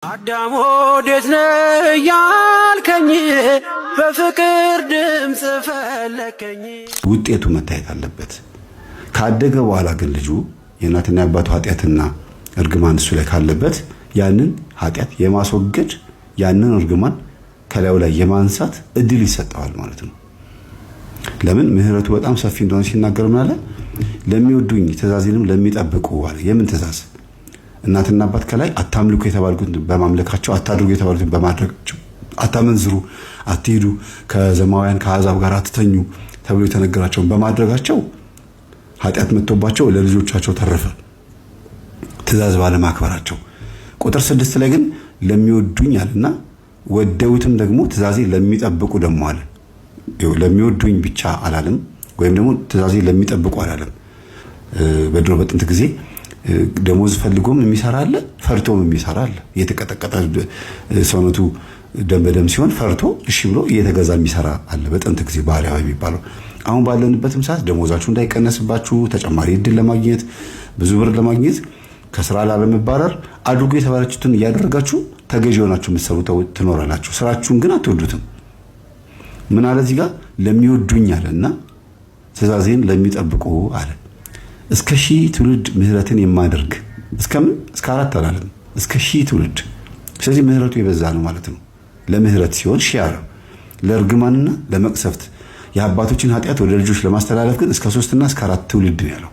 አዳም ወዴት ነህ ያልከኝ በፍቅር ድምጽ ፈለከኝ። ውጤቱ መታየት አለበት። ካደገ በኋላ ግን ልጁ የእናትና የአባቱ ኃጢአትና እርግማን እሱ ላይ ካለበት ያንን ኃጢአት የማስወገድ ያንን እርግማን ከላዩ ላይ የማንሳት እድል ይሰጠዋል ማለት ነው። ለምን ምህረቱ በጣም ሰፊ እንደሆነ ሲናገር ምን አለ? ለሚወዱኝ ትእዛዜንም ለሚጠብቁ አለ። የምን ትእዛዝ? እናትና አባት ከላይ አታምልኩ የተባሉትን በማምለካቸው፣ አታድርጉ የተባሉትን በማድረጋቸው፣ አታመንዝሩ፣ አትሂዱ፣ ከዘማውያን ከአሕዛብ ጋር አትተኙ ተብሎ የተነገራቸውን በማድረጋቸው ኃጢአት መጥቶባቸው ለልጆቻቸው ተረፈ፣ ትእዛዝ ባለማክበራቸው። ቁጥር 6 ላይ ግን ለሚወዱኝ አለና ወደውትም ደግሞ ትእዛዜ ለሚጠብቁ ደግሞ አለ። ለሚወዱኝ ብቻ አላለም፣ ወይም ደግሞ ትእዛዜ ለሚጠብቁ አላለም። በድሮ በጥንት ጊዜ ደሞዝ ፈልጎም የሚሰራ አለ፣ ፈርቶም የሚሰራ አለ። እየተቀጠቀጠ ሰውነቱ ደም በደም ሲሆን ፈርቶ እሺ ብሎ እየተገዛ የሚሰራ አለ። በጥንት ጊዜ ባሪያ የሚባለው። አሁን ባለንበትም ሰዓት ደሞዛችሁ እንዳይቀነስባችሁ ተጨማሪ እድል ለማግኘት ብዙ ብር ለማግኘት ከስራ ላለመባረር አድርጉ የተባላችሁትን እያደረጋችሁ ተገዢ ሆናችሁ የምትሰሩ ትኖራላችሁ። ስራችሁን ግን አትወዱትም። ምን አለ እዚህ ጋር? ለሚወዱኝ አለና ትእዛዜን ለሚጠብቁ አለ። እስከ 1000 ትውልድ ምህረትን የማደርግ እስከምን? እስከ 4 አላለም፣ እስከ 1000 ትውልድ። ስለዚህ ምህረቱ የበዛ ነው ማለት ነው። ለምህረት ሲሆን 1000 አለ። ለእርግማንና ለመቅሰፍት የአባቶችን ኃጢአት ወደ ልጆች ለማስተላለፍ ግን እስከ 3 እና እስከ 4 ትውልድ ነው ያለው።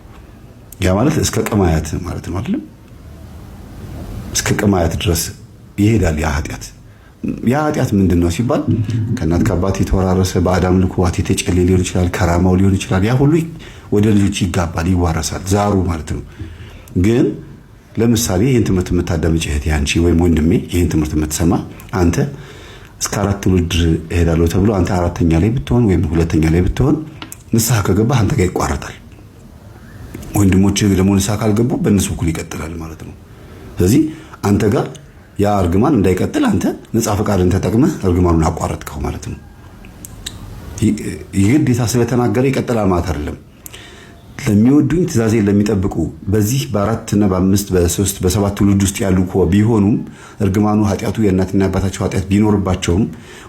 ያ ማለት እስከ ቀማያት ማለት ነው አይደለም? እስከ ቀማያት ድረስ ይሄዳል ያ ኃጢአት። ያ ኃጢአት ምንድነው ሲባል ከእናት ከአባት የተወራረሰ በአዳም ልኩዋት የተጨሌ ሊሆን ይችላል፣ ከራማው ሊሆን ይችላል። ያ ሁሉ ወደ ልጆች ይጋባል፣ ይዋረሳል፣ ዛሩ ማለት ነው። ግን ለምሳሌ ይህን ትምህርት የምታዳምጪ እህቴ አንቺ ወይም ወንድሜ ይህን ትምህርት የምትሰማ አንተ እስከ 4 ትውልድ እሄዳለሁ ተብሎ አንተ 4ኛ ላይ ብትሆን ወይም 2ኛ ላይ ብትሆን ንስሐ ከገባህ አንተ ጋር ይቋረጣል። ወንድሞችህ ደግሞ ንስሐ ካልገቡ በእነሱ በኩል ይቀጥላል ማለት ነው። ስለዚህ አንተ ጋር ያ እርግማን እንዳይቀጥል አንተ ነፃ ፈቃድን ተጠቅመህ እርግማኑን አቋረጥከው ማለት ነው። ይግዴታ ስለተናገረ ይቀጥላል ማለት አይደለም። ለሚወዱኝ ትእዛዜን ለሚጠብቁ በዚህ በ4 እና በ5 በ3 በ7 ትውልድ ውስጥ ያሉ እኮ ቢሆኑም እርግማኑ ኃጢአቱ የእናትና የአባታቸው ኃጢአት ቢኖርባቸውም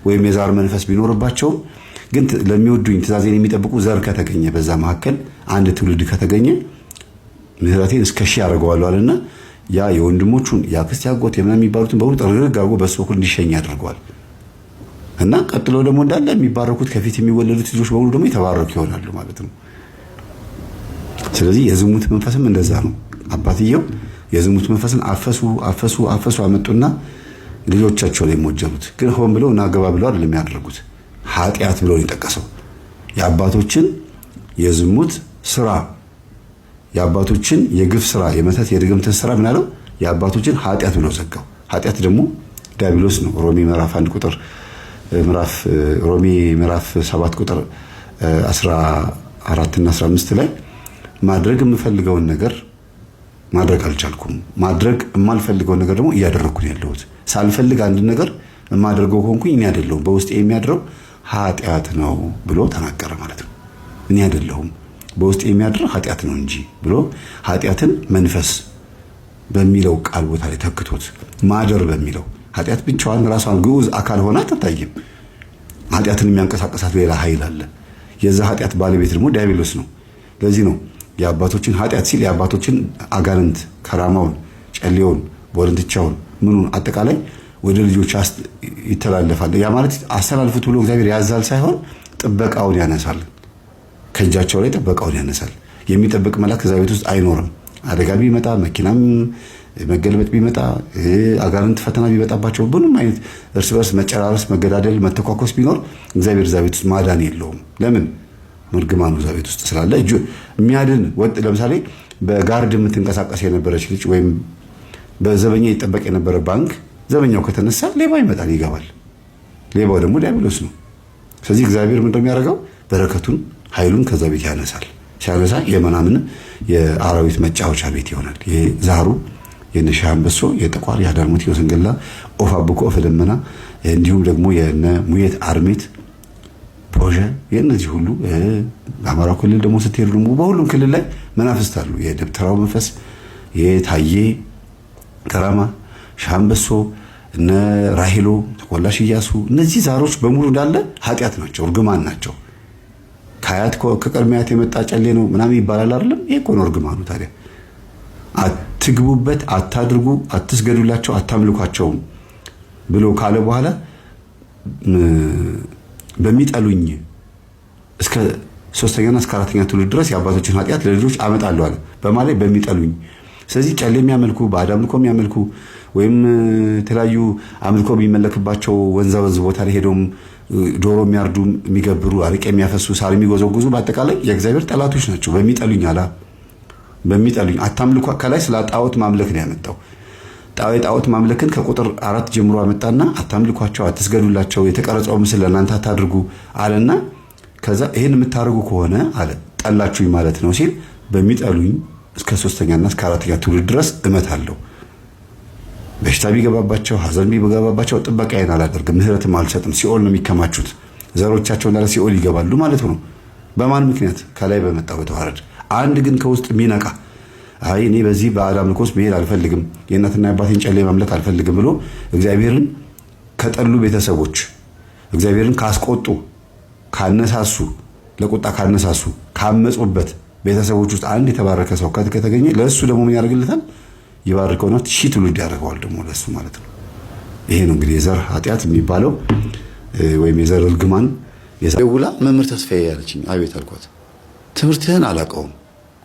ወይም የዛር መንፈስ ቢኖርባቸውም ግን ለሚወዱኝ ትእዛዜን የሚጠብቁ ዘር ከተገኘ በዛ መካከል አንድ ትውልድ ከተገኘ ምህረቴን እስከ 1000 ያደርገዋለሁ አለና ያ የወንድሞቹን የአክስት ያጎት የምናምን የሚባሉትን በሁሉ ጥርግ አድርጎ በሱ በኩል እንዲሸኝ ያደርገዋል። እና ቀጥሎ ደግሞ እንዳለ የሚባረኩት ከፊት የሚወለዱት ልጆች በሙሉ ደግሞ የተባረኩ ይሆናሉ ማለት ነው። ስለዚህ የዝሙት መንፈስም እንደዛ ነው። አባትየው የዝሙት መንፈስን አፈሱ አመጡና ልጆቻቸው ላይ ሞጀሩት። ግን ሆን ብለው እናገባ ብለው አይደለም ያደረጉት፣ ኃጢአት ብለው የጠቀሰው የአባቶችን የዝሙት ስራ፣ የአባቶችን የግፍ ስራ፣ የመተት የድግምትን ስራ ምን አለው? የአባቶችን ኃጢአት ብሎ ዘጋው። ኃጢአት ደግሞ ዲያብሎስ ነው። ሮሜ ምዕራፍ 1 ቁጥር ሮሜ ምዕራፍ 7 ቁጥር 14 እና 15 ላይ ማድረግ የምፈልገውን ነገር ማድረግ አልቻልኩም፣ ማድረግ የማልፈልገውን ነገር ደግሞ እያደረኩ ነው ያለሁት። ሳልፈልግ አንድ ነገር የማደርገው ሆንኩኝ እኔ አይደለሁም፣ በውስጤ የሚያድረው ኃጢአት ነው ብሎ ተናገረ ማለት ነው። እኔ አይደለሁም በውስጥ የሚያድር ኃጢአት ነው እንጂ ብሎ ኃጢአትን መንፈስ በሚለው ቃል ቦታ ላይ ተክቶት ማደር በሚለው ኃጢአት ብቻዋን ራሷን ግዑዝ አካል ሆና አትታይም። ኃጢአትን የሚያንቀሳቀሳት ሌላ ኃይል አለ። የዛ ኃጢአት ባለቤት ደግሞ ዲያብሎስ ነው። ለዚህ ነው የአባቶችን ኃጢአት ሲል የአባቶችን አጋንንት ከራማውን፣ ጨሌውን፣ ቦለንትቻውን ምኑን አጠቃላይ ወደ ልጆች ይተላለፋል። ያ ማለት አስተላልፉት ብሎ እግዚአብሔር ያዛል ሳይሆን ጥበቃውን ያነሳል። ከእጃቸው ላይ ጥበቃውን ያነሳል። የሚጠብቅ መልአክ ከዛ ቤት ውስጥ አይኖርም። አደጋ ቢመጣ፣ መኪናም መገልበጥ ቢመጣ፣ አጋንንት ፈተና ቢመጣባቸው፣ ምንም አይነት እርስ በርስ መጨራረስ፣ መገዳደል፣ መተኳኮስ ቢኖር እግዚአብሔር እዛ ቤት ውስጥ ማዳን የለውም። ለምን? እርግማኑ እዛ ቤት ውስጥ ስላለ። እጁ የሚያድን ወጥ ለምሳሌ በጋርድ የምትንቀሳቀስ የነበረች ልጅ ወይም በዘበኛ ይጠበቅ የነበረ ባንክ ዘበኛው ከተነሳ ሌባ ይመጣል፣ ይገባል። ሌባው ደግሞ ዲያብሎስ ነው። ስለዚህ እግዚአብሔር ምንድን ነው የሚያደርገው? በረከቱን ኃይሉን ከዛ ቤት ያነሳል። ሲያነሳ የመናምን የአራዊት መጫወቻ ቤት ይሆናል። የዛሩ የነሻ አንበሶ፣ የጠቋር፣ የአዳልሞት፣ የወሰንገላ፣ ኦፍ አብኮ፣ ኦፍ ደመና እንዲሁም ደግሞ የነ ሙየት አርሜት ፖጀ የነዚህ ሁሉ በአማራ ክልል ደግሞ ስትሄዱ ደግሞ በሁሉም ክልል ላይ መናፍስት አሉ። የደብተራው መንፈስ፣ የታዬ ከራማ፣ ሻምበሶ፣ እነ ራሄሎ ተቆላሽ ኢያሱ እነዚህ ዛሮች በሙሉ እንዳለ ኃጢአት ናቸው፣ እርግማን ናቸው። ከአያት ከቀድሚያት የመጣ ጨሌ ነው ምናምን ይባላል አይደለም? ይሄ እኮ ነው እርግማኑ። ታዲያ አትግቡበት፣ አታድርጉ፣ አትስገዱላቸው፣ አታምልኳቸውም ብሎ ካለ በኋላ በሚጠሉኝ እስከ 3ኛና እስከ 4ኛ ትውልድ ድረስ የአባቶችን ኃጢአት ለልጆች አመጣለሁ አለ። በማለት በሚጠሉኝ። ስለዚህ ጨሌ የሚያመልኩ ባዕድ አምልኮ የሚያመልኩ ወይም የተለያዩ አምልኮ የሚመለክባቸው ወንዛ ወንዝ ቦታ ላይ ሄደውም ዶሮ የሚያርዱ የሚገብሩ፣ አረቄ የሚያፈሱ፣ ሳር የሚጎዘጉዙ በአጠቃላይ የእግዚአብሔር ጠላቶች ናቸው። በሚጠሉኝ አላ በሚጠሉኝ አታምልኩ። ከላይ ስለ ጣዖት ማምለክ ነው ያመጣው። ጣዖት ማምለክን ከቁጥር 4 ጀምሮ አመጣና አታምልኳቸው፣ አትስገዱላቸው፣ የተቀረጸው ምስል ለእናንተ አታድርጉ አለና ከዛ ይሄን የምታደርጉ ከሆነ አለ ጠላችሁኝ ማለት ነው ሲል በሚጠሉኝ እስከ 3ኛና እስከ 4ኛ ትውልድ ድረስ እመታለሁ። በሽታ ቢገባባቸው ሐዘን ቢገባባቸው ጥበቃዬን አላደርግም፣ ምህረትም አልሰጥም። ሲኦል ነው የሚከማቹት። ዘሮቻቸው እንዳለ ሲኦል ይገባሉ ማለት ነው። በማን ምክንያት? ከላይ በመጣው በተዋረድ። አንድ ግን ከውስጥ የሚነቃ አይ እኔ በዚህ ባዕድ አምልኮ ውስጥ መሄድ አልፈልግም፣ የእናትና የአባቴን ጨሌ ማምለክ አልፈልግም ብሎ እግዚአብሔርን ከጠሉ ቤተሰቦች፣ እግዚአብሔርን ካስቆጡ፣ ካነሳሱ፣ ለቁጣ ካነሳሱ፣ ካመጹበት ቤተሰቦች ውስጥ አንድ የተባረከ ሰው ከተገኘ ለእሱ ደግሞ ምን ያደርግለታል? ይባርከውና 1000 ትውልድ ያደርገዋል ደግሞ ለእሱ ማለት ነው። ይሄ ነው እንግዲህ የዘር ኃጢአት የሚባለው ወይም የዘር እርግማን። ደውላ መምህር ተስፋዬ ያለችኝ አቤት አልኳት። ትምህርትህን አላውቀውም፣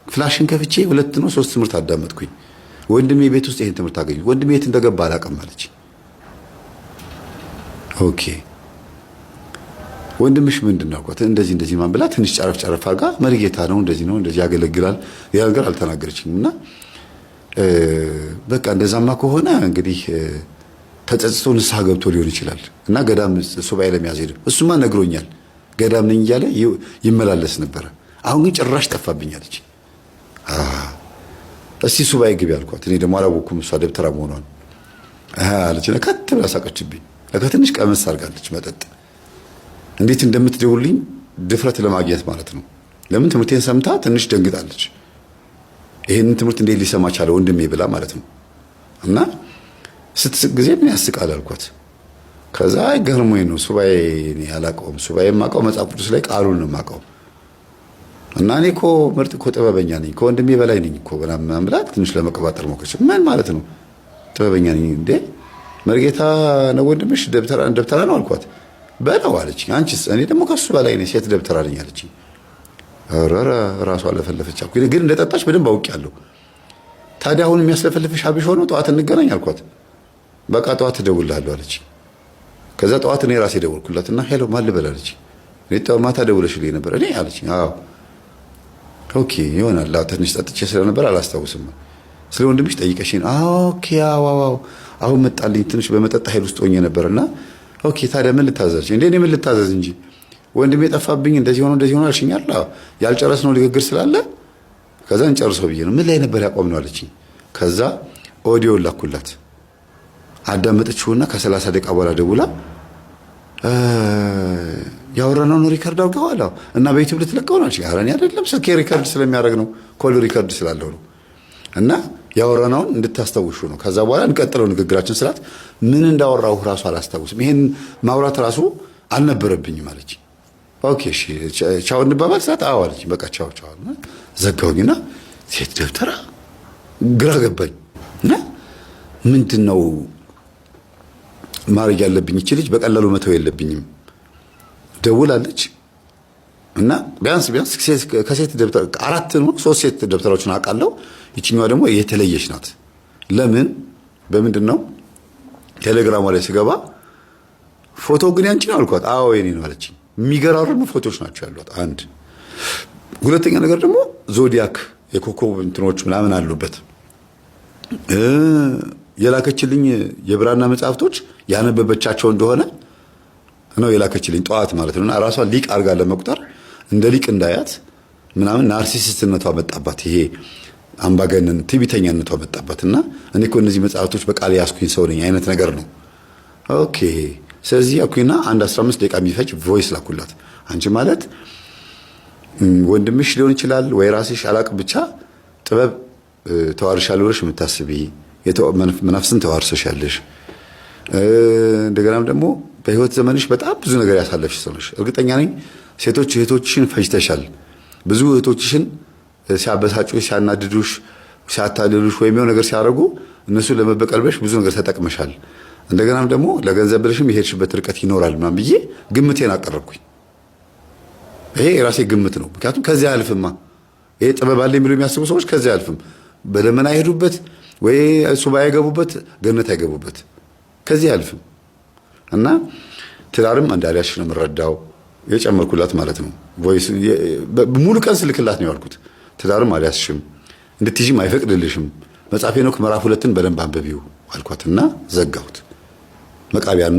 ፍላሽን ከፍቼ 2 ነው 3 ትምህርት አዳመጥኩኝ። ወንድሜ ቤት ውስጥ ይሄን ትምህርት አገኘሁ፣ ወንድሜ የት እንደገባ አላውቅም አለች። ኦኬ ወንድምሽ ምንድን ነው አልኳት። እንደዚህ ማን ብላ ትንሽ ጨረፍ አድርጋ መሪጌታ ነው እንደዚህ ያገለግላል። ያ ነገር አልተናገረችኝም። እና በቃ እንደዛማ ከሆነ እንግዲህ ተጸጽቶ ንስሐ ገብቶ ሊሆን ይችላል እና ገዳም ሱባኤ ለሚያዝ ሄደ። እሱማ ነግሮኛል፣ ገዳም ነኝ እያለ ይመላለስ ነበረ። አሁን ግን ጭራሽ ጠፋብኛለች። እስቲ ሱባኤ ግቢ አልኳት። እኔ ደግሞ አላወኩም እሷ ደብተራ መሆኗን አለችና ከት ብላ ሳቀችብኝ። ትንሽ ቀመስ አድርጋለች መጠጥ። እንዴት እንደምትደውልኝ ድፍረት ለማግኘት ማለት ነው። ለምን ትምህርቴን ሰምታ ትንሽ ደንግጣለች። ይሄንን ትምህርት እንዴት ሊሰማ ቻለ ወንድሜ ብላ ማለት ነው። እና ስትስቅ ጊዜ ምን ያስቃል አልኳት። ከዛ ገርሞኝ ነው ሱባኤ እኔ አላውቀውም። ሱባኤ የማውቀው መጽሐፍ ቅዱስ ላይ ቃሉን ነው የማውቀው። እና እኔ እኮ ምርጥ እኮ ጥበበኛ ነኝ ከወንድሜ በላይ ነኝ እኮ ምናምን ብላ ትንሽ ለመቀባጠር ሞከረች። ምን ማለት ነው ጥበበኛ ነኝ እንዴ? መርጌታ ነው ወንድምሽ ደብተራ ነው አልኳት። በለው አለች። አንቺስ? እኔ ደግሞ ከሱ በላይ ነኝ ሴት ደብተራ ነኝ አለች። አረራ ራሷ ለፈለፈች አልኩ። ግን እንደጠጣች በደንብ አውቄያለሁ። ታዲያ አሁን የሚያስለፈልፍሽ አብሽ ሆኖ ጠዋት እንገናኝ አልኳት። በቃ ጠዋት እደውልልሃለሁ አለች። ከዛ ጠዋት እኔ ራሴ ደወልኩላትና ሄሎ ማን ልበል አለች። እኔ ማታ ደውለሽልኝ ነበር እኔ አለች። አዎ ኦኬ ይሆናል። ትንሽ ጠጥቼ ስለነበር አላስታውስም። ስለ ወንድምሽ ጠይቀሽኝ? ኦኬ አዎ አሁን መጣልኝ። ትንሽ በመጠጥ ኃይል ውስጥ ሆኜ ነበርና ኦኬ ታዲያ ምን ልታዘዝ እንዴ? እኔ ምን ልታዘዝ እንጂ ወንድሜ ጠፋብኝ እንደዚህ ሆኖ አልሽኛል። ያልጨረስነው ንግግር ስላለ ከዛ እንጨርሰው ብዬ ነው። ምን ላይ ነበር ያቆምነው አለችኝ። ከዛ ኦዲዮ ላኩላት አዳመጠችውና ከ30 ደቂቃ በኋላ ደውላ ያወራነውን ሪከርድ አድርገዋል እና በዩቲዩብ ልትለቀው ነው አለች። ኧረ እኔ አይደለም ስልኬ ሪከርድ ስለሚያደርግ ነው ኮል ሪከርድ ስላለው ነው እና ያወራነውን እንድታስታውሹ ነው። ከዛ በኋላ እንቀጥለው ንግግራችን ስላት ምን እንዳወራው ራሱ አላስታውስም። ይሄን ማውራት ራሱ አልነበረብኝም አለች። ኦኬ እሺ ቻው እንባባል ስላት አዎ አለች። በቃ ቻው ዘጋውኝና ሴት ደብተራ ግራ ገባኝ። እና ምንድነው ማድረግ ያለብኝ? እቺ ልጅ በቀላሉ መተው የለብኝም። ደውላለች እና ቢያንስ ከሴት ደብተራ 4 ነው 3 ሴት ደብተራዎችን አውቃለሁ። ይችኛዋ ደግሞ የተለየች ናት። ለምን በምንድነው? ቴሌግራሟ ላይ ስገባ ፎቶ ግን ያንቺ ነው አልኳት። አዎ የኔ ነው አለች። የሚገራርሙ ፎቶዎች ናቸው ያሏት። አንድ ሁለተኛ ነገር ደግሞ ዞዲያክ የኮከብ እንትኖች ምናምን አሉበት። የላከችልኝ የብራና መጽሐፍቶች ያነበበቻቸው እንደሆነ ነው የላከችልኝ ጠዋት ማለት ነውና ራሷ ሊቅ አርጋ ለመቁጠር እንደ ሊቅ እንዳያት ምናምን ናርሲሲስትነቷ መጣባት። ይሄ አምባገነን ትዕቢተኛነቷ መጣባትና እኔ እኮ እነዚህ መጽሐፍቶች በቃል ያስኩኝ ሰው ነኝ አይነት ነገር ነው። ኦኬ ስለዚህ አኩይና አንድ 15 ደቂቃ የሚፈጅ ቮይስ ላኩላት። አንቺ ማለት ወንድምሽ ሊሆን ይችላል ወይ ራስሽ አላቅም፣ ብቻ ጥበብ ተዋርሻለሽ ብለሽ የምታስቢ መናፍስን ተዋርሰሻለሽ እንደገናም ደግሞ በህይወት ዘመንሽ በጣም ብዙ ነገር ያሳለፍሽ ሰው ነሽ። እርግጠኛ ነኝ ሴቶች እህቶችሽን ፈጅተሻል። ብዙ እህቶችሽን ሲያበሳጩሽ፣ ሲያናድዱሽ፣ ሲያታልሉሽ ወይም የሆነ ነገር ሲያደርጉ እነሱን ለመበቀል ብለሽ ብዙ ነገር ተጠቅመሻል። እንደገናም ደግሞ ለገንዘብ ብለሽም የሄድሽበት ርቀት ይኖራል ምናምን ብዬ ግምቴን አቀረብኩኝ። ይሄ የራሴ ግምት ነው። ምክንያቱም ከዚያ አልፍማ ይሄ ጥበብ አለ የሚሉ የሚያስቡ ሰዎች ከዚያ አልፍም። በደመና አይሄዱበት ወይ ሱባኤ አይገቡበት፣ ገነት አይገቡበት፣ ከዚህ አልፍም እና ትዳርም እንዳልያሽ ነው የምረዳው። የጨመርኩላት ማለት ነው። ቮይስ ሙሉ ቀን ስልክላት ነው ያልኩት። ትዳርም አልያዝሽም እንድትይዥም አይፈቅድልሽም። መጽሐፈ ሄኖክ ምዕራፍ 2ን በደንብ አንብቢው አልኳትና ዘጋሁት። መቃቢያን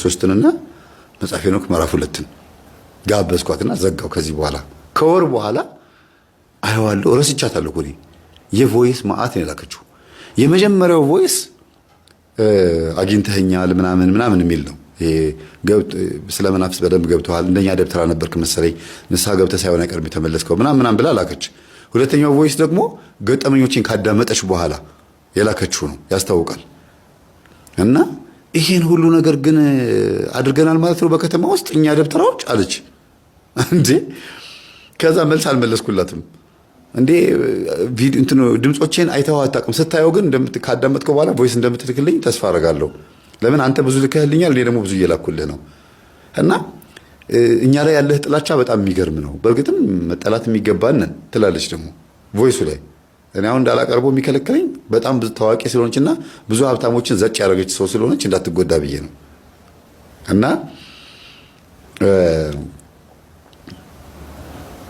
3ንና መጽሐፈ ሄኖክ ምዕራፍ 2ን ጋበዝኳትና ዘጋው። ከዚህ በኋላ ከወር በኋላ አየዋለሁ። ረስቻታለሁ እኮ እኔ የቮይስ ማአት ነው የላከችው። የመጀመሪያው ቮይስ አግኝተኸኛል ምናምን የሚል ነው። ስለ መናፍስ በደንብ ገብተዋል፣ እንደኛ ደብተራ ነበርክ መሰለኝ፣ ንስሐ ገብተህ ሳይሆን አይቀርም የተመለስከው ምናምን ብላ ላከች። ሁለተኛው ቮይስ ደግሞ ገጠመኞችን ካዳመጠች በኋላ የላከችው ነው፣ ያስታውቃል። እና ይሄን ሁሉ ነገር ግን አድርገናል ማለት ነው በከተማ ውስጥ እኛ ደብተራዎች አለች እንዴ። ከዛ መልስ አልመለስኩላትም። እንዴ ድምጾቼን አይተኸው አታውቅም፣ ስታየው ግን ካዳመጥከው በኋላ ቮይስ እንደምትልክልኝ ተስፋ አደርጋለሁ። ለምን አንተ ብዙ ልከህልኛል፣ እኔ ደግሞ ብዙ እየላኩልህ ነው። እና እኛ ላይ ያለህ ጥላቻ በጣም የሚገርም ነው። በእርግጥም መጠላት የሚገባን ትላለች ደግሞ ቮይሱ ላይ። እኔ አሁን እንዳላቀርበው የሚከለክለኝ በጣም ብዙ ታዋቂ ስለሆነችና ብዙ ሀብታሞችን ዘጭ ያደረገች ሰው ስለሆነች እንዳትጎዳ ብዬ ነው። እና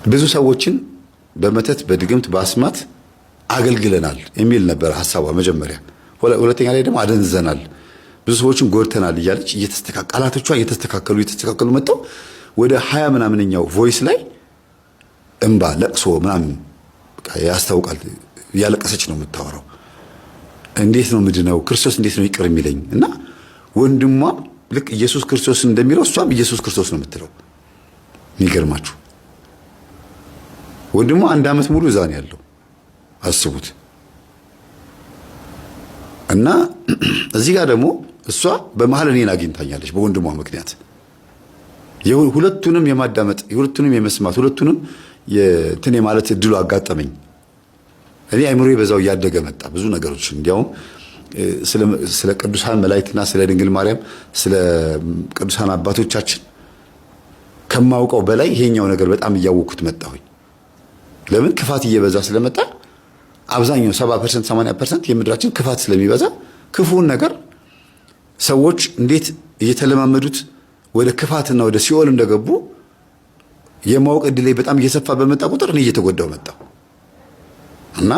ብዙ ሰዎችን በመተት በድግምት በአስማት አገልግለናል የሚል ነበር ሐሳቧ መጀመሪያ። ሁለተኛ ላይ ደግሞ አደንዘናል፣ ብዙ ሰዎችን ጎድተናል እያለች ቃላቶቿ እየተስተካከሉ መጥተው ወደ 20 ምናምንኛው ቮይስ ላይ እንባ ለቅሶ ምናምን ያስታውቃል። ያለቀሰች ነው የምታወራው። እንዴት ነው ምድነው? ክርስቶስ እንዴት ነው ይቅር የሚለኝ? እና ወንድሟ ልክ ኢየሱስ ክርስቶስ እንደሚለው እሷም ኢየሱስ ክርስቶስ ነው የምትለው። የሚገርማችሁ ወንድሟ 1 ዓመት ሙሉ እዛ ነው ያለው። አስቡት። እና እዚህ ጋር ደግሞ እሷ በመሃል እኔን አግኝታኛለች በወንድሟ ምክንያት። ሁለቱንም የማዳመጥ ሁለቱንም የመስማት ሁለቱንም እንትን ማለት እድሉ አጋጠመኝ። እኔ አይምሮዬ በዛው እያደገ መጣ። ብዙ ነገሮች እንዲያውም ስለ ቅዱሳን መላእክትና ስለ ድንግል ማርያም ስለ ቅዱሳን አባቶቻችን ከማውቀው በላይ ይሄኛው ነገር በጣም እያወቅኩት መጣሁኝ። ለምን ክፋት እየበዛ ስለመጣ አብዛኛው 70% 80% የምድራችን ክፋት ስለሚበዛ ክፉን ነገር ሰዎች እንዴት እየተለማመዱት ወደ ክፋትና ወደ ሲኦል እንደገቡ የማወቅ እድሌ በጣም እየሰፋ በመጣ ቁጥር እኔ እየተጎዳው መጣሁ እና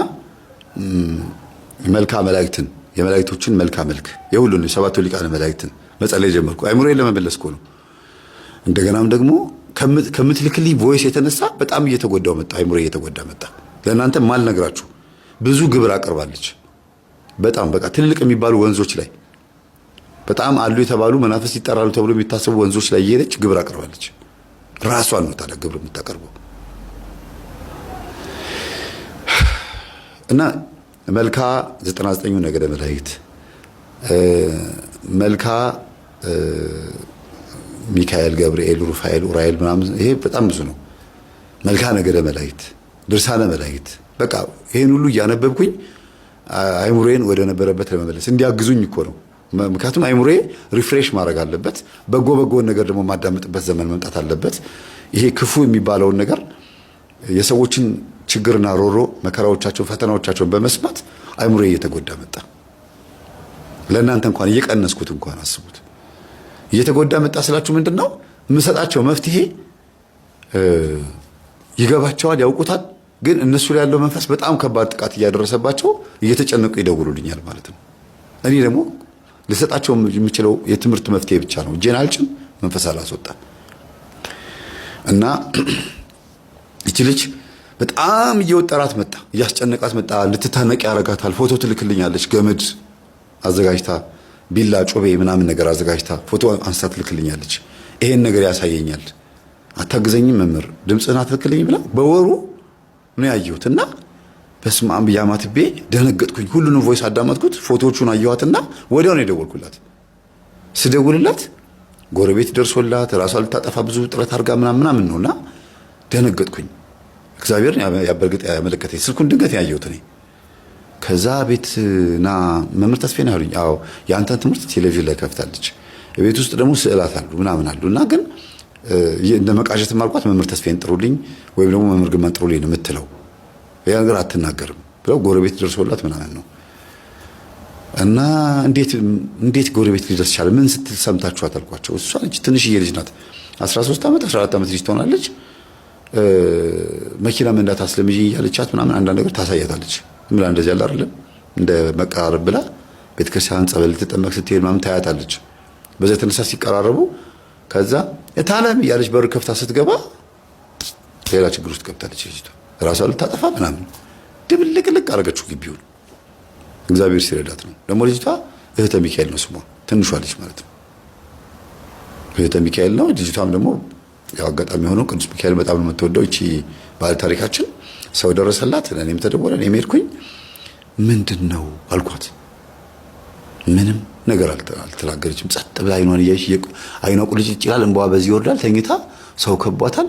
መልካ መላእክትን የመላእክቶችን መልካ መልክ የሁሉንም 7 ሊቃነ መላእክትን መጸለይ ጀመርኩ። አይምሮዬን ለመመለስ እኮ ነው። እንደገናም ደግሞ ከምትልክልኝ ቮይስ የተነሳ በጣም እየተጎዳው መጣ። አይምሮዬ እየተጎዳ መጣ። ለእናንተ ማልነግራችሁ ብዙ ግብር አቀርባለች። በጣም በቃ ትልልቅ የሚባሉ ወንዞች ላይ በጣም አሉ የተባሉ መናፍስት ይጠራሉ ተብሎ የሚታሰቡ ወንዞች ላይ እየሄደች ግብር አቀርባለች። ራሷን ነው ታዲያ ግብር የምታቀርበው። እና መልካ 99ኙ ነገደ መላእክት መልካ ሚካኤል፣ ገብርኤል፣ ሩፋኤል፣ ኡራኤል ምናምን ይሄ በጣም ብዙ ነው። መልካ ነገደ መላእክት፣ ድርሳነ መላእክት በቃ ይሄን ሁሉ እያነበብኩኝ አይሙሬን ወደ ነበረበት ለመመለስ እንዲያግዙኝ እኮ ነው። ምክንያቱም አይሙሬ ሪፍሬሽ ማድረግ አለበት። በጎን ነገር ደግሞ ማዳመጥበት ዘመን መምጣት አለበት። ይሄ ክፉ የሚባለውን ነገር የሰዎችን ችግርና ሮሮ መከራዎቻቸውን ፈተናዎቻቸውን በመስማት አይሙሬ እየተጎዳ መጣ። ለእናንተ እንኳን እየቀነስኩት እንኳን አስቡት። እየተጎዳ መጣ ስላችሁ ምንድነው የምሰጣቸው መፍትሄ ይገባቸዋል፣ ያውቁታል። ግን እነሱ ላይ ያለው መንፈስ በጣም ከባድ ጥቃት እያደረሰባቸው እየተጨነቁ ይደውሉልኛል ማለት ነው። እኔ ደግሞ ልሰጣቸው የምችለው የትምህርት መፍትሄ ብቻ ነው። እጄን አልጭም፣ መንፈስ አላስወጣ እና እቺ ልጅ በጣም እየወጠራት መጣ፣ እያስጨነቃት መጣ። ልትታነቅ ያረጋታል። ፎቶ ትልክልኛለች፣ ገመድ አዘጋጅታ ቢላ ጮቤ ምናምን ነገር አዘጋጅታ ፎቶ አንስታ ትልክልኛለች። ይሄን ነገር ያሳየኛል። አታግዘኝም መምህር ድምፅህን አትልክልኝ ብላ በወሩ ነው ያየሁትና በስመ አብ ያማትቤ ደነገጥኩኝ። ሁሉንም ቮይስ አዳመጥኩት፣ ፎቶዎቹን አየኋትና ወዲያው ነው የደወልኩላት። ስደውልላት ጎረቤት ደርሶላት ራሷ ልታጠፋ ብዙ ጥረት አድርጋ ምናምን ነውና ደነገጥኩኝ። እግዚአብሔርን ያበርግጥ ያመለከተኝ ስልኩን ድንገት ያየሁት እኔ። ከዛ ቤትና መምህር ተስፋዬ ነው ያሉኝ። አዎ የአንተን ትምህርት ቴሌቪዥን ላይ ከፍታለች፣ ቤት ውስጥ ደግሞ ስዕላት አሉ ምናምን አሉና ግን እንደ መቃዠት ማልቋት መምህር ተስፋዬን ጥሩልኝ ወይም ደግሞ መምህር ግርማን ጥሩልኝ ነው የምትለው፣ ያ ነገር አትናገርም ብለው ጎረቤት ደርሶላት ምናምን ነው። እና እንዴት ጎረቤት ሊደርስ ይችላል? ምን ስትል ሰምታችኋት አልኳቸው። እሷ ልጅ ትንሽዬ ልጅ ናት፣ 13 ዓመት 14 ዓመት ልጅ ትሆናለች። መኪና መንዳት አስለምጂ እያለቻት ምናምን አንዳንድ ነገር ታሳያታለች። ምላ እንደዚህ ያለ አይደለም እንደ መቀራረብ ብላ ቤተክርስቲያን ጸበል ልትጠመቅ ስትሄድ ምናምን ታያታለች። በዛ የተነሳ ሲቀራረቡ ከዛ እታለም እያለች በር ከፍታ ስትገባ ሌላ ችግር ውስጥ ገብታለች። ልጅቷ ራሷ ልታጠፋ ምናምን ድብልቅልቅ አረገችው ግቢውን። እግዚአብሔር ሲረዳት ነው። ደግሞ ልጅቷ እህተ ሚካኤል ነው ስሟ፣ ትንሿ ልጅ ማለት ነው። እህተ ሚካኤል ነው። ልጅቷም ደግሞ ያው አጋጣሚ ሆኖ ቅዱስ ሚካኤል በጣም ነው የምትወደው እቺ ባለ ታሪካችን። ሰው ደረሰላት፣ እኔም ተደወለ፣ እኔም ሄድኩኝ። ምንድነው አልኳት። ምንም ነገር አልተናገረችም። ጸጥ ብላ አይኗን እያየች አይኗ ቁልጭ ይላል፣ እንባዋ በዚህ ይወርዳል። ተኝታ ሰው ከቧታል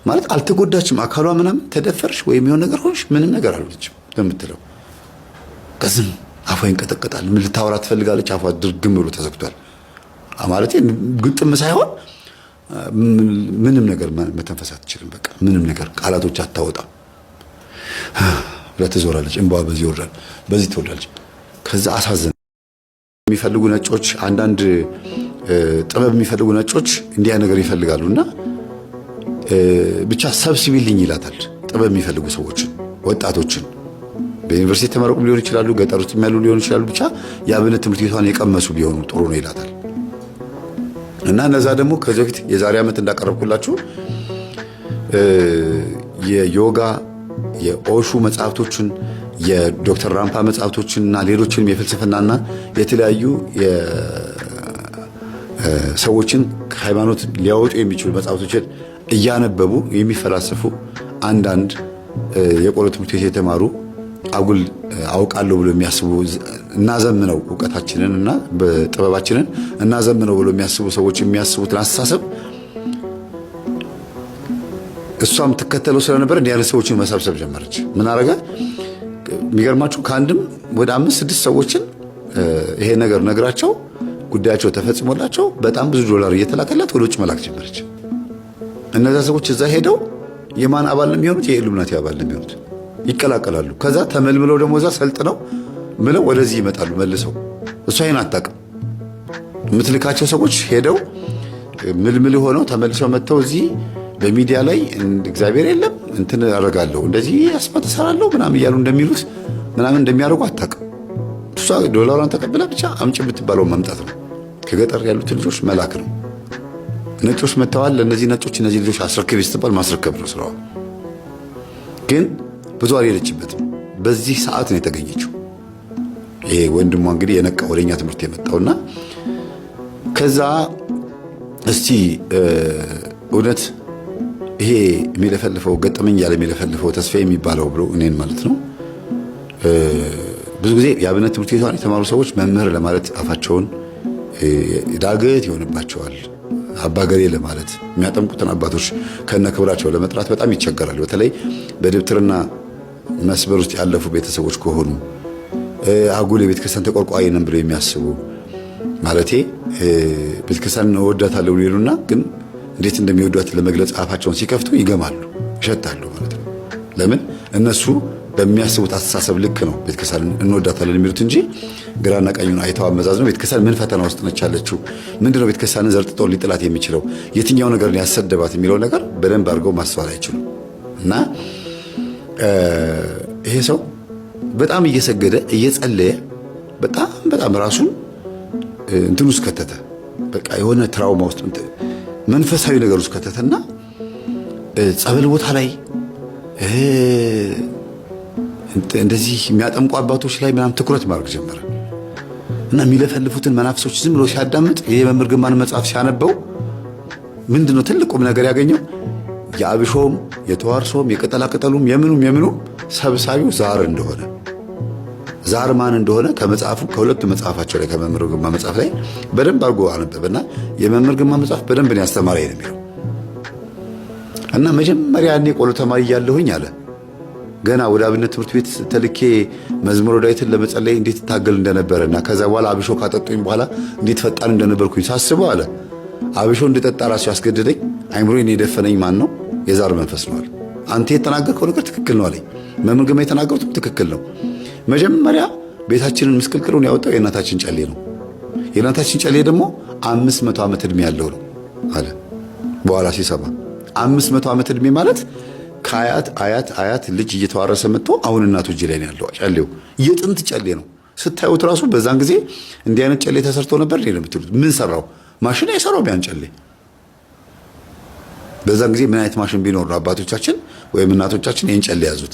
ማለት አልተጎዳችም። አካሏ ምናምን ተደፈርሽ ወይም የሆነ ነገር ሆንሽ ምንም ነገር አልሆነችም ለምትለው ከዝም አፏ ይንቀጠቀጣል። ምን ልታወራ ትፈልጋለች፣ አፏ ድርግም ብሎ ተዘግቷል። ማለት ግጥም ሳይሆን ምንም ነገር መተንፈስ አትችልም። በቃ ምንም ነገር ቃላቶች አታወጣም። ለተዞራለች፣ እንባዋ በዚህ ይወርዳል፣ በዚህ ትወርዳለች። ከዛ አሳዘን የሚፈልጉ ነጮች፣ አንዳንድ ጥበብ የሚፈልጉ ነጮች እንዲያ ነገር ይፈልጋሉና ብቻ ሰብስቢልኝ ይላታል። ጥበብ የሚፈልጉ ሰዎችን፣ ወጣቶችን በዩኒቨርሲቲ ተመረቁም ሊሆን ይችላሉ፣ ገጠር ውስጥ ያሉ ሊሆን ይችላሉ። ብቻ የአብነት ትምህርት ቤቷን የቀመሱ ቢሆኑ ጥሩ ነው ይላታል። እና እነዛ ደግሞ ከዚህ በፊት የዛሬ ዓመት እንዳቀረብኩላችሁ የዮጋ የኦሹ መጽሐፍቶችን የዶክተር ራምፓ መጽሐፍቶችንና ሌሎችንም የፍልስፍናና የተለያዩ ሰዎችን ከሃይማኖት ሊያወጡ የሚችሉ መጽሐፍቶችን እያነበቡ የሚፈላሰፉ አንዳንድ የቆሎ ትምህርት ቤት የተማሩ አጉል አውቃለሁ ብሎ የሚያስቡ እናዘምነው ዕውቀታችንን እና በጥበባችንን እናዘምነው ብሎ የሚያስቡ ሰዎች የሚያስቡትን አስተሳሰብ እሷም ትከተለው ስለነበር እንዲህ አይነት ሰዎችን መሰብሰብ ጀመረች። ምን አረጋ? የሚገርማችሁ ከአንድም ወደ 5-6 ሰዎችን ይሄ ነገር ነግራቸው ጉዳያቸው ተፈጽሞላቸው በጣም ብዙ ዶላር እየተላከላት ወደ ውጭ መላክ ጀመረች። እነዛ ሰዎች እዛ ሄደው የማን አባል ነው የሚሆኑት? የኢሉሚናቲ አባል ነው የሚሆኑት። ይቀላቀላሉ። ከዛ ተመልምለው ደግሞ እዛ ሰልጥነው ምለው ወደዚህ ይመጣሉ መልሰው። እሷ ይሄን አታውቅም። የምትልካቸው ሰዎች ሄደው ምልምል ሆነው ተመልሰው መጥተው እዚህ በሚዲያ ላይ እግዚአብሔር የለም እንትን አደርጋለሁ እንደዚህ አስፋት እሰራለሁ ምናምን እያሉ እንደሚሉት ምናምን እንደሚያደርጉ አታውቅም። እሷ ዶላሯን ተቀብላ ብቻ አምጪ ብትባለው መምጣት ነው። ከገጠር ያሉት ልጆች መላክ ነው። ነጮች መጥተዋል። ለእነዚህ ነጮች እነዚህ ልጆች አስረክብ ስትባል ማስረከብ ነው ስራዋ። ግን ብዙ አልሄደችበትም። በዚህ ሰዓት ነው የተገኘችው። ይሄ ወንድሟ እንግዲህ የነቃ ወደኛ ትምህርት የመጣውና ከዛ እስቲ እውነት ይሄ የሚለፈልፈው ገጠመኝ ያለ የሚለፈልፈው ተስፋ የሚባለው ብሎ እኔን ማለት ነው። ብዙ ጊዜ የአብነት ትምህርት ቤቷን የተማሩ ሰዎች መምህር ለማለት አፋቸውን ዳገት ይሆንባቸዋል። አባገሬ ለማለት የሚያጠምቁትን አባቶች ከነ ክብራቸው ለመጥራት በጣም ይቸገራል። በተለይ በድብትርና መስመር ውስጥ ያለፉ ቤተሰቦች ከሆኑ አጉል የቤተ ክርስቲያን ተቆርቋሪ ነን ብለው የሚያስቡ ማለቴ ቤተ ክርስቲያን እወዳታለሁ ይሉና ግን እንዴት እንደሚወዷት ለመግለጽ አፋቸውን ሲከፍቱ ይገማሉ፣ ይሸታሉ ማለት ነው። ለምን? እነሱ በሚያስቡት አስተሳሰብ ልክ ነው ቤተክርስቲያን እንወዳታለን የሚሉት እንጂ ግራና ቀኙን አይተው አመዛዝነው ቤተክርስቲያን ምን ፈተና ውስጥ ነች ያለችው፣ ምንድነው ቤተክርስቲያንን ዘርጥጦ ሊጥላት የሚችለው፣ የትኛው ነገር ያሰደባት የሚለው ነገር በደንብ አድርገው ማስተዋል አይችሉም። እና ይሄ ሰው በጣም እየሰገደ እየጸለየ በጣም ራሱን እንትን ውስጥ ከተተ። በቃ የሆነ ትራውማ ውስጥ መንፈሳዊ ነገር ውስጥ ከተተና ጸበል ቦታ ላይ እንደዚህ የሚያጠምቁ አባቶች ላይ ምናምን ትኩረት ማድረግ ጀመረ እና የሚለፈልፉትን መናፍሶች ዝም ብሎ ሲያዳምጥ የመምህር ግርማን መጽሐፍ ሲያነበው ምንድነው ትልቁም ነገር ያገኘው? የአብሾም የተዋርሶም የቅጠላቅጠሉም የምኑም ሰብሳቢው ዛር እንደሆነ ዛር ማን እንደሆነ ከመጽሐፉ ከሁለቱ መጽሐፋቸው ላይ ከመምህር ግርማ መጽሐፍ ላይ በደንብ አድርጎ አነበበና የመምህር ግርማ መጽሐፍ በደንብ ነው ያስተማረኝ ነው የሚለው እና መጀመሪያ እኔ ቆሎ ተማሪ እያለሁኝ አለ ገና ወደ አብነት ትምህርት ቤት ተልኬ መዝሙረ ዳዊትን ለመጸለይ እንዴት ታገል እንደነበረና ከዛ በኋላ አብሾ ካጠጡኝ በኋላ እንዴት ፈጣን እንደነበርኩኝ ሳስበው አለ አብሾ እንድጠጣ ራሱ ያስገደደኝ አይምሮዬን የደፈነኝ ማን ነው? የዛር መንፈስ ነው አለ። አንተ የተናገርከው ነገር ትክክል ነው አለኝ። መምህር ግርማ የተናገሩትም ትክክል ነው። መጀመሪያ ቤታችንን ምስቅልቅሉን ያወጣው የእናታችን ጨሌ ነው። የእናታችን ጨሌ ደግሞ 500 ዓመት ዕድሜ ያለው ነው አለ። በኋላ ሲሰማ 500 ዓመት ዕድሜ ማለት ከአያት አያት ልጅ እየተዋረሰ መጥቶ አሁን እናቱ እጅ ላይ ነው ያለው ጨሌው። የጥንት ጨሌ ነው ስታዩት ራሱ። በዛን ጊዜ እንዲህ አይነት ጨሌ ተሰርቶ ነበር እንዴ የምትሉት? ምን ሰራው? ማሽን አይሰራው ቢያን ጨሌ። በዛን ጊዜ ምን አይነት ማሽን ቢኖር ነው አባቶቻችን ወይም እናቶቻችን ይህን ጨሌ ያዙት?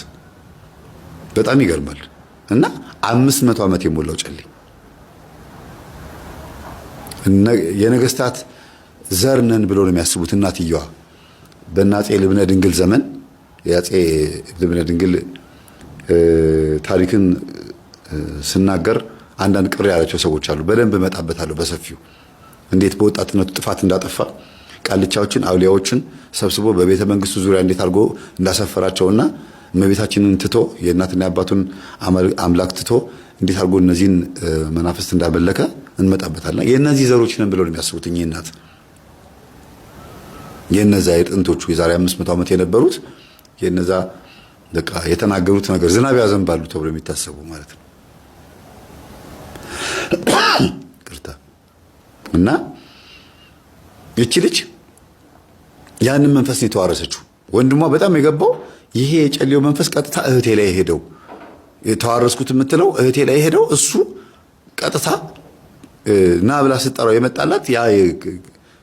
በጣም ይገርማል። እና 500 ዓመት የሞላው ጨሌ የነገስታት ዘር ነን ብሎ ነው የሚያስቡት እናትየዋ። በአፄ ልብነ ድንግል ዘመን የአፄ ልብነ ድንግል ታሪክን ስናገር አንዳንድ ቅር ያላቸው ሰዎች አሉ። በደንብ እመጣበታለሁ በሰፊው እንዴት በወጣትነቱ ጥፋት እንዳጠፋ ቃልቻዎችን አውሊያዎችን ሰብስቦ በቤተ መንግስቱ ዙሪያ እንዴት አድርጎ እንዳሰፈራቸውና እመቤታችንን ትቶ የእናትና የአባቱን አምላክ ትቶ እንዴት አድርጎ እነዚህን መናፍስት እንዳመለከ እንመጣበታለን። የእነዚህ ዘሮች ነን ብለው ነው የሚያስቡት እኚህ እናት። የነዛ የጥንቶቹ የዛሬ 500 ዓመት የነበሩት የነዛ በቃ የተናገሩት ነገር ዝናብ ያዘንባሉ ተብሎ የሚታሰቡ ማለት ነው። ቅርታ እና እቺ ልጅ ያንን መንፈስ ነው የተዋረሰችው። ወንድሟ በጣም የገባው ይሄ የጨሌው መንፈስ ቀጥታ እህቴ ላይ ሄደው የተዋረስኩት የምትለው እህቴ ላይ ሄደው እሱ ቀጥታ ና ብላ ስትጠራው የመጣላት ያ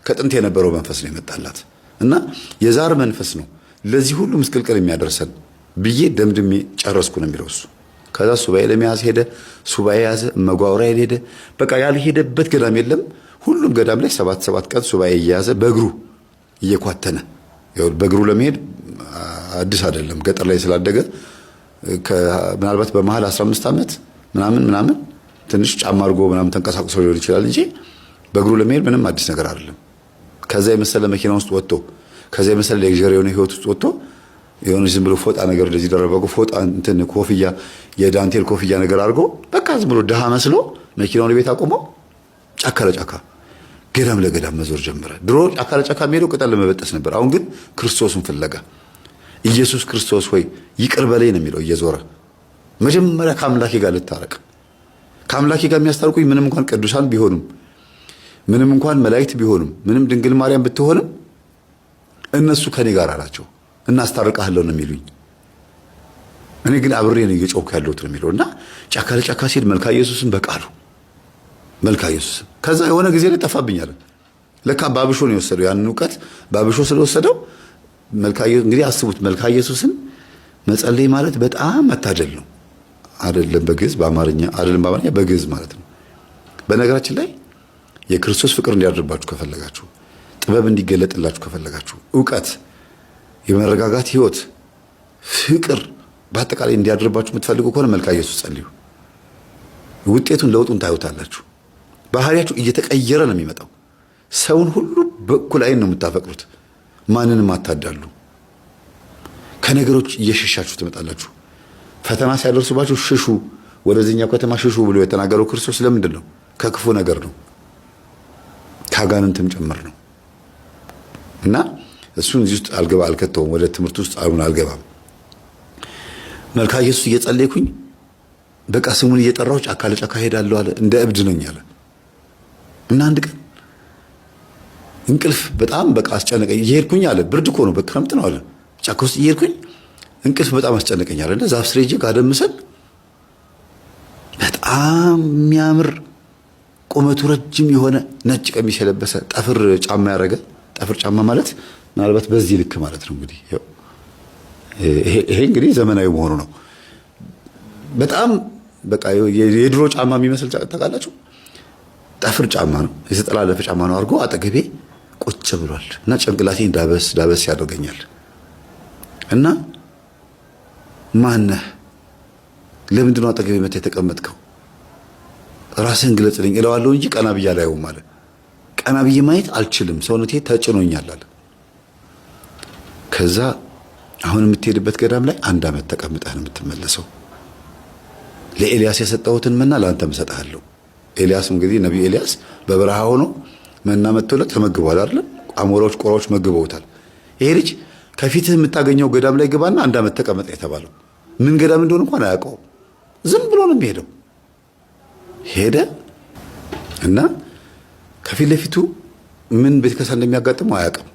ከጥንት የነበረው መንፈስ ነው የመጣላት እና የዛር መንፈስ ነው ለዚህ ሁሉ ምስቅልቅል የሚያደርሰን ብዬ ደምድሜ ጨረስኩ ነው የሚለው እሱ። ከዛ ሱባኤ ለመያዝ ሄደ። ሱባኤ ያዘ። መጓውራ ሄደ። በቃ ያልሄደበት ገዳም የለም። ሁሉም ገዳም ላይ 7 ቀን ሱባኤ እየያዘ በእግሩ እየኳተነ በእግሩ ለመሄድ አዲስ አይደለም። ገጠር ላይ ስላደገ ምናልባት በመሃል 15 ዓመት ምናምን ትንሽ ጫማ አድርጎ ምናምን ተንቀሳቅሶ ሊሆን ይችላል እንጂ በእግሩ ለመሄድ ምንም አዲስ ነገር አይደለም። ከዛ የመሰለ መኪና ውስጥ ወጥቶ ከዛ የመሰለ ሌክዠሪ የሆነ ህይወት ውስጥ ወጥቶ የሆነ ዝም ብሎ ፎጣ ነገር እንደዚህ ደረበው ፎጣ እንትን ኮፍያ የዳንቴል ኮፍያ ነገር አድርጎ በቃ ዝም ብሎ ደሃ መስሎ መኪናውን ቤት አቆመው ጫካ ለጫካ ገዳም ለገዳም መዞር ጀመረ። ድሮ ጫካ ለጫካ የሚሄደው ቅጠል ለመበጠስ ነበር። አሁን ግን ክርስቶስን ፍለጋ ኢየሱስ ክርስቶስ ሆይ ይቅር በለኝ ነው የሚለው እየዞረ መጀመሪያ ከአምላኬ ጋር ልታረቅ። ከአምላኬ ጋር የሚያስታርቁኝ ምንም እንኳን ቅዱሳን ቢሆኑም ምንም እንኳን መላእክት ቢሆኑም ምንም ድንግል ማርያም ብትሆንም እነሱ ከኔ ጋር አላቸው እናስታርቃለሁ ነው የሚሉኝ። እኔ ግን አብሬ ነው እየጮኩ ያለሁት ነው የሚለውና ጫካ ለጫካ ሲሄድ መልካ ኢየሱስን በቃሉ መልካ ኢየሱስ ከዛ የሆነ ጊዜ ላይ ጠፋብኛል። ለካ ባብሾ ነው የወሰደው ያንን ዕውቀት ባብሾ ስለወሰደው መልካ ኢየሱስ እንግዲህ አስቡት መልካ ኢየሱስን መጸለይ ማለት በጣም መታደል ነው። አይደለም በግዕዝ በአማርኛ አይደለም በአማርኛ በግዕዝ ማለት ነው። በነገራችን ላይ የክርስቶስ ፍቅር እንዲያድርባችሁ ከፈለጋችሁ ጥበብ እንዲገለጥላችሁ ከፈለጋችሁ ዕውቀት የመረጋጋት ህይወት ፍቅር በአጠቃላይ እንዲያድርባችሁ የምትፈልጉ ከሆነ መልካ ኢየሱስ ጸልዩ። ውጤቱን ለውጡን ታዩታላችሁ። ባህሪያችሁ እየተቀየረ ነው የሚመጣው። ሰውን ሁሉ በእኩል አይን ነው የምታፈቅሩት። ማንንም አታዳሉ። ከነገሮች እየሸሻችሁ ትመጣላችሁ። ፈተና ሲያደርሱባችሁ ሽሹ፣ ወደዚህኛው ከተማ ሽሹ ብሎ የተናገረው ክርስቶስ ለምንድን ነው? ከክፉ ነገር ነው፣ ከአጋንንትም ጭምር ነው። እና እሱን እዚህ ውስጥ አልከተውም። ወደ ትምህርት ውስጥ አልገባም። መልካ ኢየሱስ እየጸለይኩኝ በቃ ስሙን እየጠራሁ ጫካ ለጫካ ሄዳለሁ አለ። እንደ እብድ ነኝ አለ። እና አንድ ቀን እንቅልፍ በጣም በቃ አስጨነቀኝ። እየሄድኩኝ አለ ብርድ እኮ ነው በክረምት ነው አለ። ጫካ ውስጥ እየሄድኩኝ እንቅልፍ በጣም አስጨነቀኝ አለ። እና ዛፍ ስር ሄጄ ጋደም ስል በጣም የሚያምር ቁመቱ ረጅም የሆነ ነጭ ቀሚስ የለበሰ ጠፍር ጫማ ያደረገ ጠፍር ጫማ ማለት ምናልባት በዚህ ልክ ማለት ነው እንግዲህ ይሄ እንግዲህ ዘመናዊ መሆኑ ነው። በጣም በቃ የድሮ ጫማ የሚመስል ታውቃላችሁ። ጠፍር ጫማ ነው፣ የተጠላለፈ ጫማ ነው አድርጎ አጠገቤ ቁጭ ብሏል። እና ጭንቅላቴን ዳበስ ያደርገኛል። እና ማነህ ለምንድን ነው አጠገቤ መተህ የተቀመጥከው? ራስህን ግለጽልኝ እለዋለሁ እንጂ ቀና ብዬ አላየውም አለ። ቀና ብዬ ማየት አልችልም፣ ሰውነቴ ተጭኖኛል አለ። ከዛ አሁን የምትሄድበት ገዳም ላይ 1 ዓመት ተቀምጠህ ነው የምትመለሰው። ለኤልያስ የሰጠሁትን መና ለአንተም እሰጥሃለሁ። ኤልያስ እንግዲህ ነብዩ ኤልያስ በበረሃ ሆኖ መና መጥቶለት ተመግቧል አይደል? አሞራዎች ቆራዎች መግበውታል። ይሄ ልጅ ከፊትህ የምታገኘው ገዳም ላይ ግባና 1 ዓመት ተቀመጠ የተባለው ምን ገዳም እንደሆነ እንኳን አያውቀውም። ዝም ብሎ ነው የሚሄደው። ሄደ እና ከፊት ለፊቱ ምን ቤተክርስቲያን እንደሚያጋጥመው አያውቅም።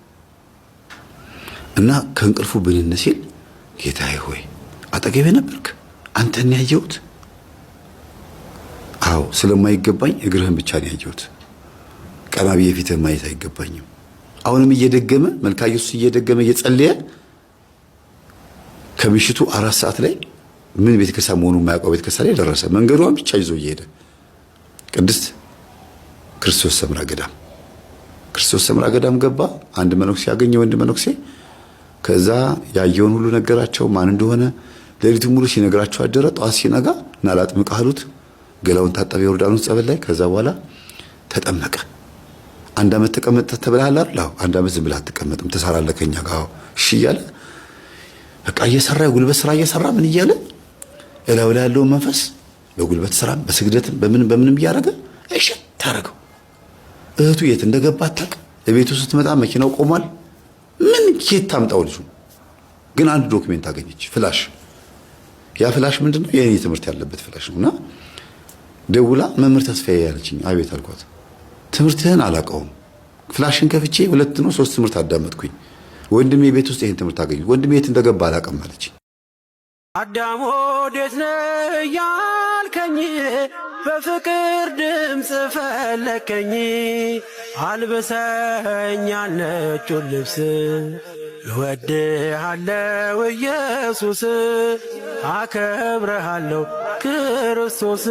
እና ከእንቅልፉ ብንን ሲል ጌታዬ ሆይ አጠገቤ ነበርክ፣ አንተን ያየሁት። አዎ ስለማይገባኝ እግርህን ብቻ ነው ያየሁት። ቀና ብዬ ፊትህን ማየት አይገባኝም። አሁንም እየደገመ መልካ ኢየሱስ እየደገመ እየጸለየ ከምሽቱ 4 ሰዓት ላይ ምን ቤተክርስቲያን መሆኑን የማያውቀው ቤተክርስቲያን ላይ ደረሰ። መንገዷን ብቻ ይዞ እየሄደ ቅድስት ክርስቶስ ሰምራ ገዳም ክርስቶስ ሰምራ ገዳም ገባ። አንድ መነኩሴ ያገኘ ወንድ መነኩሴ። ከዛ ያየውን ሁሉ ነገራቸው፣ ማን እንደሆነ ሌሊቱን ሙሉ ሲነግራቸው አደረ። ጠዋት ሲነጋ እና ላጥምቅህ አሉት። ገላውን ታጠበ ዮርዳኖስ ጸበል ላይ። ከዛ በኋላ ተጠመቀ። 1 ዓመት ተቀመጠ ተብለሃል አይደል? አዎ 1 ዓመት ዝም ብለህ አትቀመጥም፣ ትሰራለህ ከኛ ጋር። እሺ እያለ በቃ እየሰራ የጉልበት ስራ እየሰራ ምን እያለ እላው ላይ ያለውን መንፈስ በጉልበት ስራም በስግደትም በምንም እያደረገ እሺ ታረገው። እህቱ የት እንደገባ አታውቅም። ለቤቱ ስትመጣ መኪናው ቆሟል። ምን ኬት ታምጣው ልጁ ግን አንድ ዶክሜንት አገኘች፣ ፍላሽ። ያ ፍላሽ ምንድነው? የኔ ትምህርት ያለበት ፍላሽ ነውና ደውላ መምህር ተስፋዬ ያለችኝ። አቤት አልኳት። ትምህርትህን አላውቀውም፣ ፍላሽን ከፍቼ 2 ነው 3 ትምህርት አዳመጥኩኝ። ወንድሜ ቤት ውስጥ ይሄን ትምህርት አገኘ። ወንድሜ የት እንደገባ አላውቅም አለች። አዳም ወዴት ነህ ያልከኝ፣ በፍቅር ድምፅ ፈለከኝ። አልብሰኝ ነጩን ልብስ፣ እወድሃለሁ ኢየሱስ፣ አከብረሃለሁ ክርስቶስ።